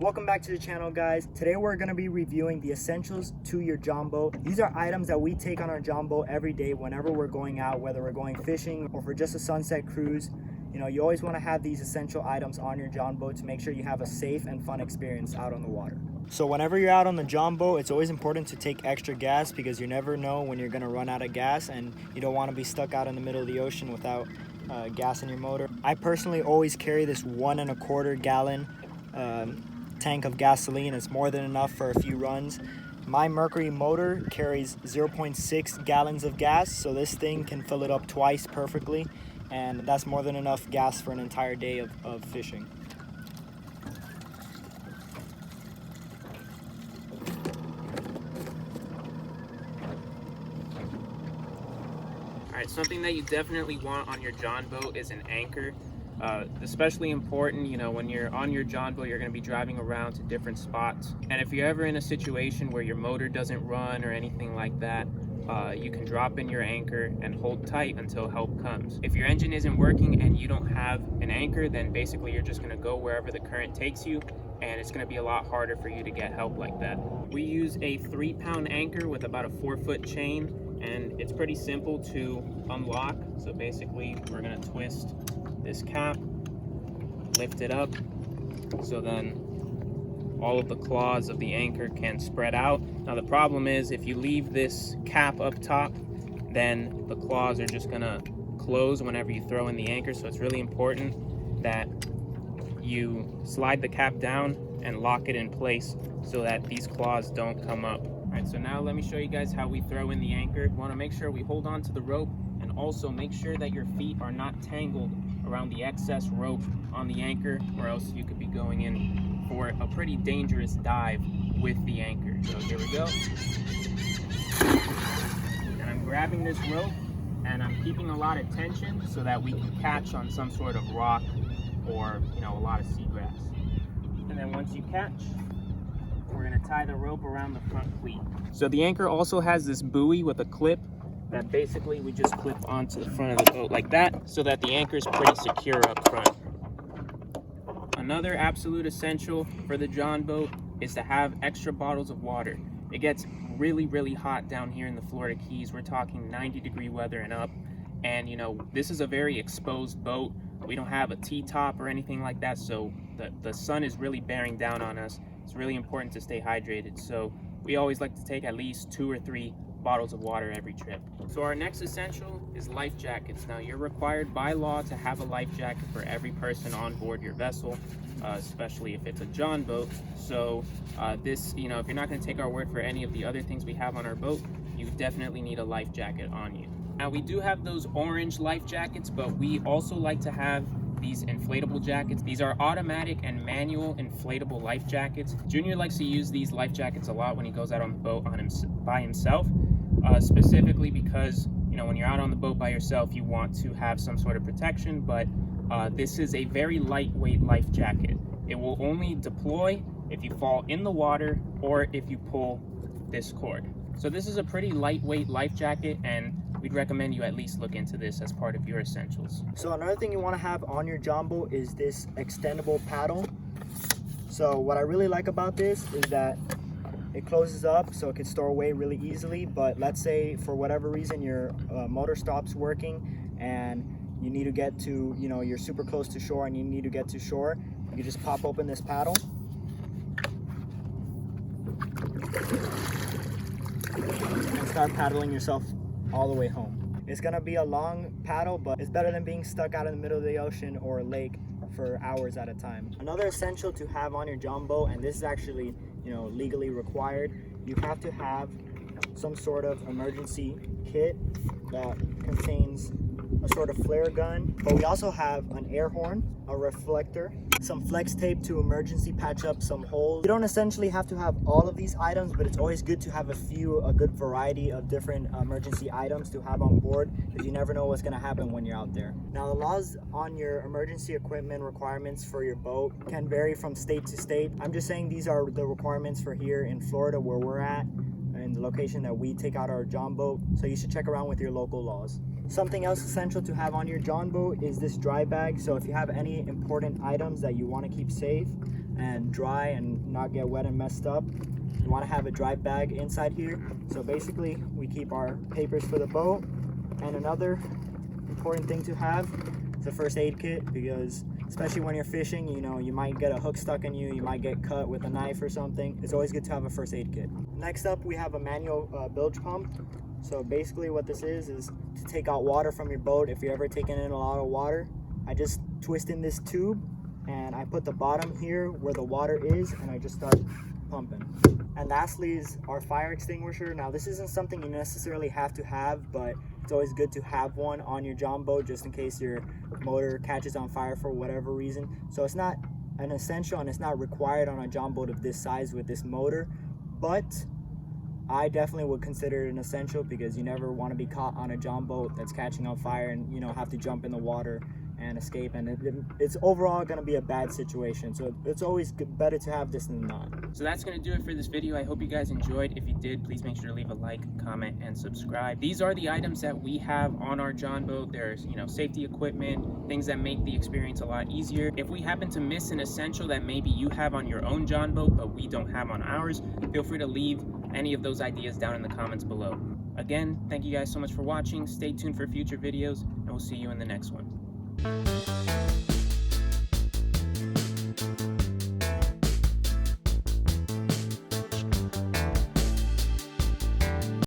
Welcome back to the channel, guys. Today we're going to be reviewing the essentials to your John boat. These are items that we take on our John boat every day whenever we're going out, whether we're going fishing or for just a sunset cruise. You know, you always want to have these essential items on your John boat to make sure you have a safe and fun experience out on the water. So whenever you're out on the John boat, it's always important to take extra gas because you never know when you're going to run out of gas, and you don't want to be stuck out in the middle of the ocean without gas in your motor. I personally always carry this 1.25 gallon tank of gasoline. It's more than enough for a few runs. My Mercury motor carries 0.6 gallons of gas, so this thing can fill it up twice perfectly, and that's more than enough gas for an entire day of fishing. Alright, something that you definitely want on your John boat is an anchor. Especially important, you know, when you're on your John boat, you're going to be driving around to different spots. And if you're ever in a situation where your motor doesn't run or anything like that, you can drop in your anchor and hold tight until help comes. If your engine isn't working and you don't have an anchor, then basically you're just going to go wherever the current takes you, and it's going to be a lot harder for you to get help like that. We use a 3-pound anchor with about a 4-foot chain, and it's pretty simple to unlock. So basically we're going to twist this cap, lift it up, so then all of the claws of the anchor can spread out. Now the problem is, if you leave this cap up top, then the claws are just gonna close whenever you throw in the anchor. So it's really important that you slide the cap down and lock it in place so that these claws don't come up. All right, so now let me show you guys how we throw in the anchor. We want to make sure we hold on to the rope, and also make sure that your feet are not tangled around the excess rope on the anchor, or else you could be going in for a pretty dangerous dive with the anchor. So here we go. And I'm grabbing this rope and I'm keeping a lot of tension so that we can catch on some sort of rock or, you know, a lot of seagrass. And then once you catch, we're gonna tie the rope around the front cleat. So the anchor also has this buoy with a clip that basically we just clip onto the front of the boat like that, so that the anchor is pretty secure up front. Another absolute essential for the John boat is to have extra bottles of water. It gets really hot down here in the Florida Keys. We're talking 90-degree weather and up, and you know, this is a very exposed boat. We don't have a T-top or anything like that, so the sun is really bearing down on us. It's really important to stay hydrated, so we always like to take at least 2 or 3 bottles of water every trip. So our next essential is life jackets. Now, you're required by law to have a life jacket for every person on board your vessel, especially if it's a John boat. So this, you know, if you're not going to take our word for any of the other things we have on our boat, you definitely need a life jacket on you. Now, we do have those orange life jackets, but we also like to have these inflatable jackets. These are automatic and manual inflatable life jackets. Junior likes to use these life jackets a lot when he goes out on the boat by himself, specifically because, you know, when you're out on the boat by yourself, you want to have some sort of protection, but this is a very lightweight life jacket. It will only deploy if you fall in the water or if you pull this cord. So this is a pretty lightweight life jacket, and we'd recommend you at least look into this as part of your essentials. So another thing you want to have on your John boat is this extendable paddle. So what I really like about this is that it closes up so it can store away really easily. But let's say for whatever reason your motor stops working and you need to get to, you know, you're super close to shore and you need to get to shore, you just pop open this paddle and start paddling yourself all the way home. It's gonna be a long paddle, but it's better than being stuck out in the middle of the ocean or a lake for hours at a time. Another essential to have on your John boat, and this is actually, you know, legally required, you have to have some sort of emergency kit that contains a sort of flare gun, but we also have an air horn, a reflector, some flex tape to emergency patch up some holes. You don't essentially have to have all of these items, but it's always good to have a good variety of different emergency items to have on board, because you never know what's going to happen when you're out there. Now, the laws on your emergency equipment requirements for your boat can vary from state to state. I'm just saying these are the requirements for here in Florida where we're at, and the location that we take out our John boat, so you should check around with your local laws. Something else essential to have on your John boat is this dry bag. So if you have any important items that you want to keep safe, and dry and not get wet and messed up, you want to have a dry bag inside here. So basically we keep our papers for the boat, and another important thing to have is a first aid kit, because especially when you're fishing, you know, you might get a hook stuck in you, you might get cut with a knife or something. It's always good to have a first aid kit. Next up, we have a manual bilge pump. So basically what this is to take out water from your boat. If you're ever taking in a lot of water, I just twist in this tube and I put the bottom here where the water is, and I just start pumping. And lastly is our fire extinguisher. Now this isn't something you necessarily have to have, but it's always good to have one on your John boat just in case your motor catches on fire for whatever reason. So it's not an essential and it's not required on a John boat of this size with this motor, but I definitely would consider it an essential, because you never want to be caught on a John boat that's catching on fire and, you know, have to jump in the water and escape, and it's overall going to be a bad situation. So it's always better to have this than not. So that's going to do it for this video. I hope you guys enjoyed. If you did, please make sure to leave a like, comment, and subscribe. These are the items that we have on our John boat. There's, you know, safety equipment, things that make the experience a lot easier. If we happen to miss an essential that maybe you have on your own John boat but we don't have on ours, feel free to leave any of those ideas down in the comments below. Again, thank you guys so much for watching. Stay tuned for future videos, and we'll see you in the next one.